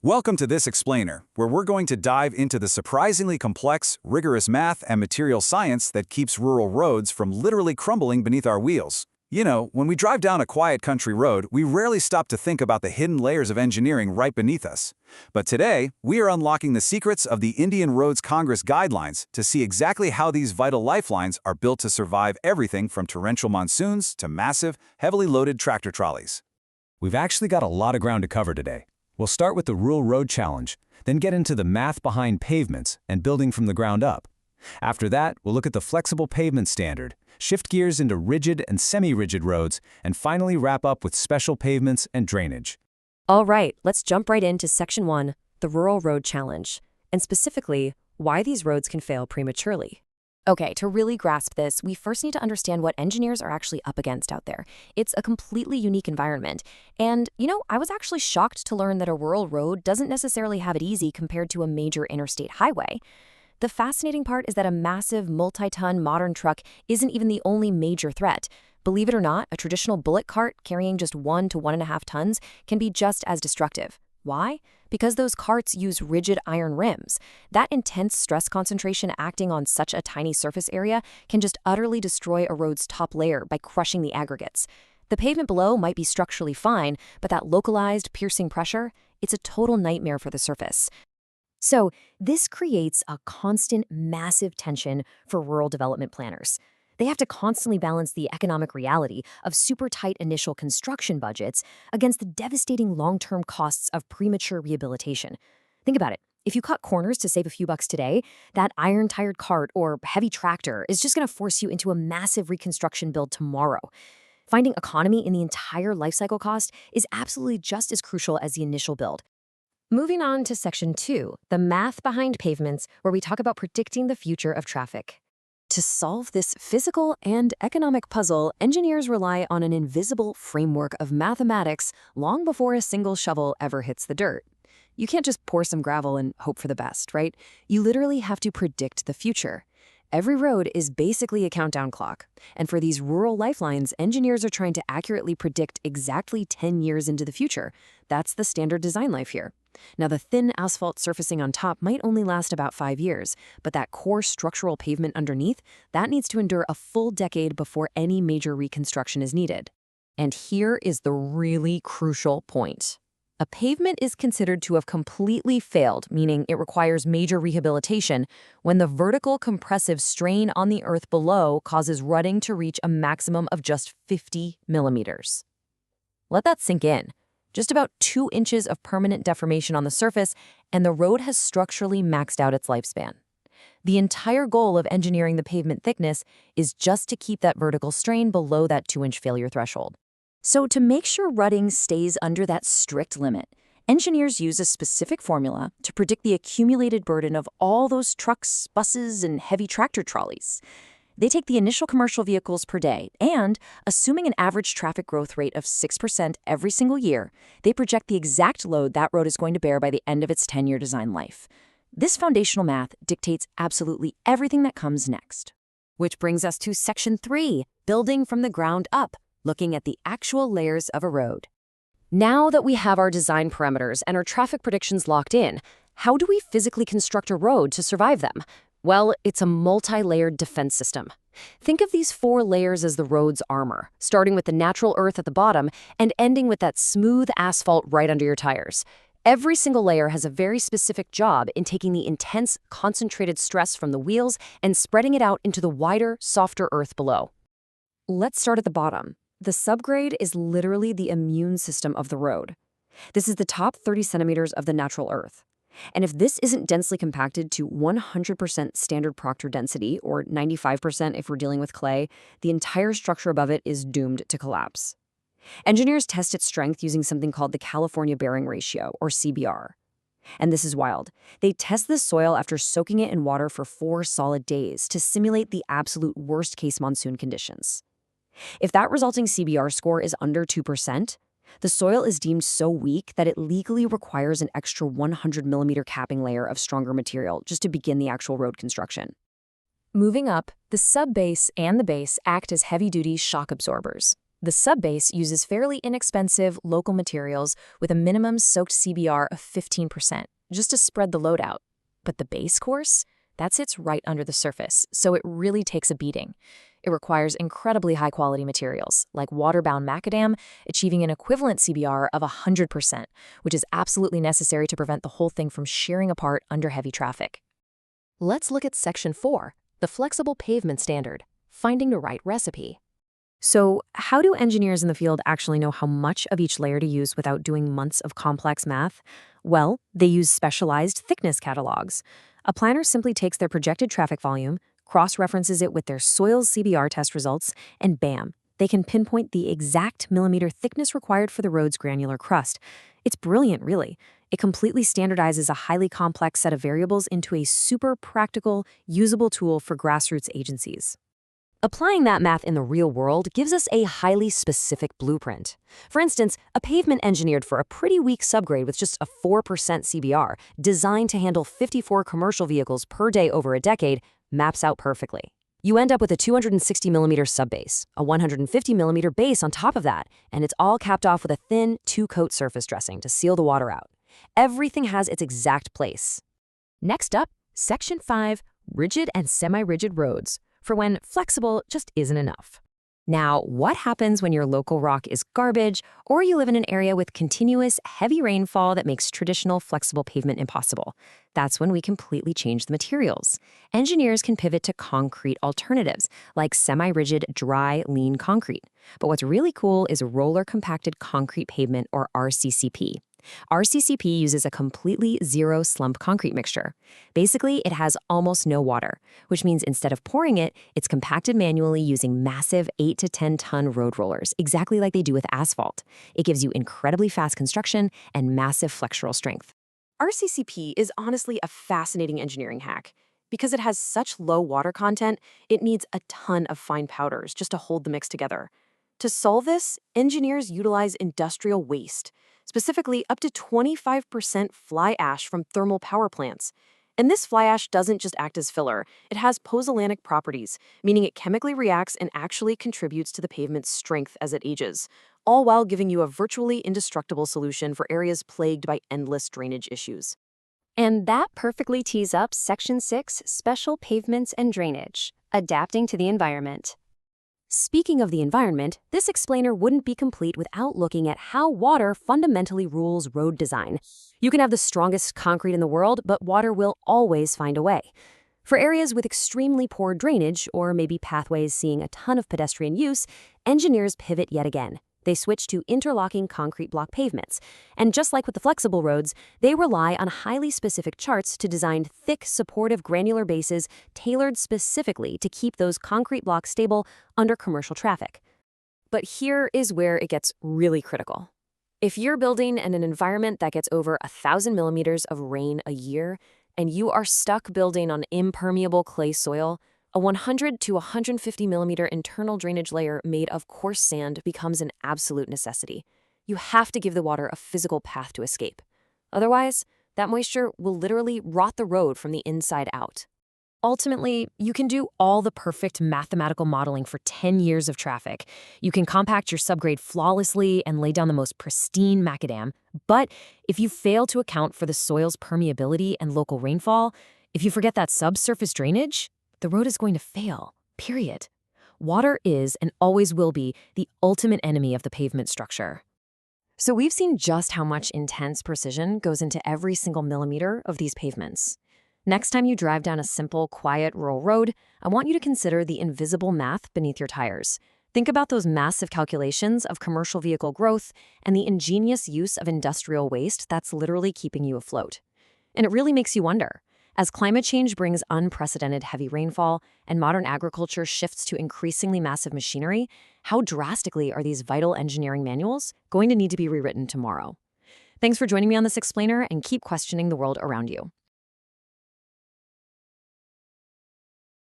Welcome to this explainer, where we're going to dive into the surprisingly complex, rigorous math and material science that keeps rural roads from literally crumbling beneath our wheels. You know, when we drive down a quiet country road, we rarely stop to think about the hidden layers of engineering right beneath us. But today, we are unlocking the secrets of the Indian Roads Congress guidelines to see exactly how these vital lifelines are built to survive everything from torrential monsoons to massive, heavily loaded tractor trolleys. We've actually got a lot of ground to cover today. We'll start with the Rural Road Challenge, then get into the math behind pavements and building from the ground up. After that, we'll look at the flexible pavement standard, shift gears into rigid and semi-rigid roads, and finally wrap up with special pavements and drainage. All right, let's jump right into Section 1, the Rural Road Challenge, and specifically, why these roads can fail prematurely. Okay, to really grasp this, we first need to understand what engineers are actually up against out there. It's a completely unique environment. And, I was actually shocked to learn that a rural road doesn't necessarily have it easy compared to a major interstate highway. The fascinating part is that a massive, multi-ton modern truck isn't even the only major threat. Believe it or not, a traditional bullock cart carrying just 1 to 1.5 tons can be just as destructive. Why? Because those carts use rigid iron rims. That intense stress concentration acting on such a tiny surface area can just utterly destroy a road's top layer by crushing the aggregates. The pavement below might be structurally fine, but that localized, piercing pressure, it's a total nightmare for the surface. So, this creates a constant, massive tension for rural development planners. They have to constantly balance the economic reality of super tight initial construction budgets against the devastating long-term costs of premature rehabilitation. Think about it. If you cut corners to save a few bucks today, that iron-tired cart or heavy tractor is just going to force you into a massive reconstruction build tomorrow. Finding economy in the entire lifecycle cost is absolutely just as crucial as the initial build. Moving on to Section 2, the math behind pavements, where we talk about predicting the future of traffic. To solve this physical and economic puzzle, engineers rely on an invisible framework of mathematics long before a single shovel ever hits the dirt. You can't just pour some gravel and hope for the best, right? You literally have to predict the future. Every road is basically a countdown clock. And for these rural lifelines, engineers are trying to accurately predict exactly 10 years into the future. That's the standard design life here. Now, the thin asphalt surfacing on top might only last about 5 years, but that core structural pavement underneath, that needs to endure a full decade before any major reconstruction is needed. And here is the really crucial point. A pavement is considered to have completely failed, meaning it requires major rehabilitation, when the vertical compressive strain on the earth below causes rutting to reach a maximum of just 50 millimeters. Let that sink in. Just about 2 inches of permanent deformation on the surface, and the road has structurally maxed out its lifespan. The entire goal of engineering the pavement thickness is just to keep that vertical strain below that 2-inch failure threshold. So to make sure rutting stays under that strict limit, engineers use a specific formula to predict the accumulated burden of all those trucks, buses, and heavy tractor trolleys. They take the initial commercial vehicles per day and, assuming an average traffic growth rate of 6% every single year, they project the exact load that road is going to bear by the end of its 10-year design life. This foundational math dictates absolutely everything that comes next. Which brings us to Section 3, building from the ground up, looking at the actual layers of a road. Now that we have our design parameters and our traffic predictions locked in, how do we physically construct a road to survive them? Well, it's a multi-layered defense system. Think of these 4 layers as the road's armor, starting with the natural earth at the bottom and ending with that smooth asphalt right under your tires. Every single layer has a very specific job in taking the intense, concentrated stress from the wheels and spreading it out into the wider, softer earth below. Let's start at the bottom. The subgrade is literally the immune system of the road. This is the top 30 centimeters of the natural earth. And if this isn't densely compacted to 100% standard Proctor density, or 95% if we're dealing with clay, the entire structure above it is doomed to collapse. Engineers test its strength using something called the California Bearing Ratio, or CBR. And this is wild. They test the soil after soaking it in water for 4 solid days to simulate the absolute worst-case monsoon conditions. If that resulting CBR score is under 2%, the soil is deemed so weak that it legally requires an extra 100-millimeter capping layer of stronger material just to begin the actual road construction. Moving up, the subbase and the base act as heavy-duty shock absorbers. The subbase uses fairly inexpensive local materials with a minimum soaked CBR of 15%, just to spread the load out. But the base course? That sits right under the surface, so it really takes a beating. It requires incredibly high-quality materials, like water-bound macadam, achieving an equivalent CBR of 100%, which is absolutely necessary to prevent the whole thing from shearing apart under heavy traffic. Let's look at Section 4, the Flexible Pavement Standard, Finding the Right Recipe. So, how do engineers in the field actually know how much of each layer to use without doing months of complex math? Well, they use specialized thickness catalogs. A planner simply takes their projected traffic volume, cross-references it with their soils CBR test results, and bam, they can pinpoint the exact millimeter thickness required for the road's granular crust. It's brilliant, really. It completely standardizes a highly complex set of variables into a super practical, usable tool for grassroots agencies. Applying that math in the real world gives us a highly specific blueprint. For instance, a pavement engineered for a pretty weak subgrade with just a 4% CBR, designed to handle 54 commercial vehicles per day over a decade, maps out perfectly. You end up with a 260mm subbase, a 150mm base on top of that, and it's all capped off with a thin, two-coat surface dressing to seal the water out. Everything has its exact place. Next up, Section 5, Rigid and Semi-Rigid Roads, for when flexible just isn't enough. Now, what happens when your local rock is garbage, or you live in an area with continuous, heavy rainfall that makes traditional flexible pavement impossible? That's when we completely change the materials. Engineers can pivot to concrete alternatives, like semi-rigid, dry, lean concrete. But what's really cool is roller-compacted concrete pavement, or RCCP. RCCP uses a completely zero-slump concrete mixture. Basically, it has almost no water, which means instead of pouring it, it's compacted manually using massive 8 to 10-ton road rollers, exactly like they do with asphalt. It gives you incredibly fast construction and massive flexural strength. RCCP is honestly a fascinating engineering hack. Because it has such low water content, it needs a ton of fine powders just to hold the mix together. To solve this, engineers utilize industrial waste, specifically up to 25% fly ash from thermal power plants. And this fly ash doesn't just act as filler, it has pozzolanic properties, meaning it chemically reacts and actually contributes to the pavement's strength as it ages, all while giving you a virtually indestructible solution for areas plagued by endless drainage issues. And that perfectly tees up Section 6, Special Pavements and Drainage, Adapting to the Environment. Speaking of the environment, this explainer wouldn't be complete without looking at how water fundamentally rules road design. You can have the strongest concrete in the world, but water will always find a way. For areas with extremely poor drainage, or maybe pathways seeing a ton of pedestrian use, engineers pivot yet again. They switch to interlocking concrete block pavements. And just like with the flexible roads, they rely on highly specific charts to design thick, supportive granular bases tailored specifically to keep those concrete blocks stable under commercial traffic. But here is where it gets really critical. If you're building in an environment that gets over 1,000 millimeters of rain a year, and you are stuck building on impermeable clay soil, a 100 to 150 millimeter internal drainage layer made of coarse sand becomes an absolute necessity. You have to give the water a physical path to escape. Otherwise, that moisture will literally rot the road from the inside out. Ultimately, you can do all the perfect mathematical modeling for 10 years of traffic. You can compact your subgrade flawlessly and lay down the most pristine macadam. But if you fail to account for the soil's permeability and local rainfall, if you forget that subsurface drainage, the road is going to fail, period. Water is and always will be the ultimate enemy of the pavement structure. So we've seen just how much intense precision goes into every single millimeter of these pavements. Next time you drive down a simple, quiet, rural road, I want you to consider the invisible math beneath your tires. Think about those massive calculations of commercial vehicle growth and the ingenious use of industrial waste that's literally keeping you afloat. And it really makes you wonder, as climate change brings unprecedented heavy rainfall and modern agriculture shifts to increasingly massive machinery, how drastically are these vital engineering manuals going to need to be rewritten tomorrow? Thanks for joining me on this explainer, and keep questioning the world around you.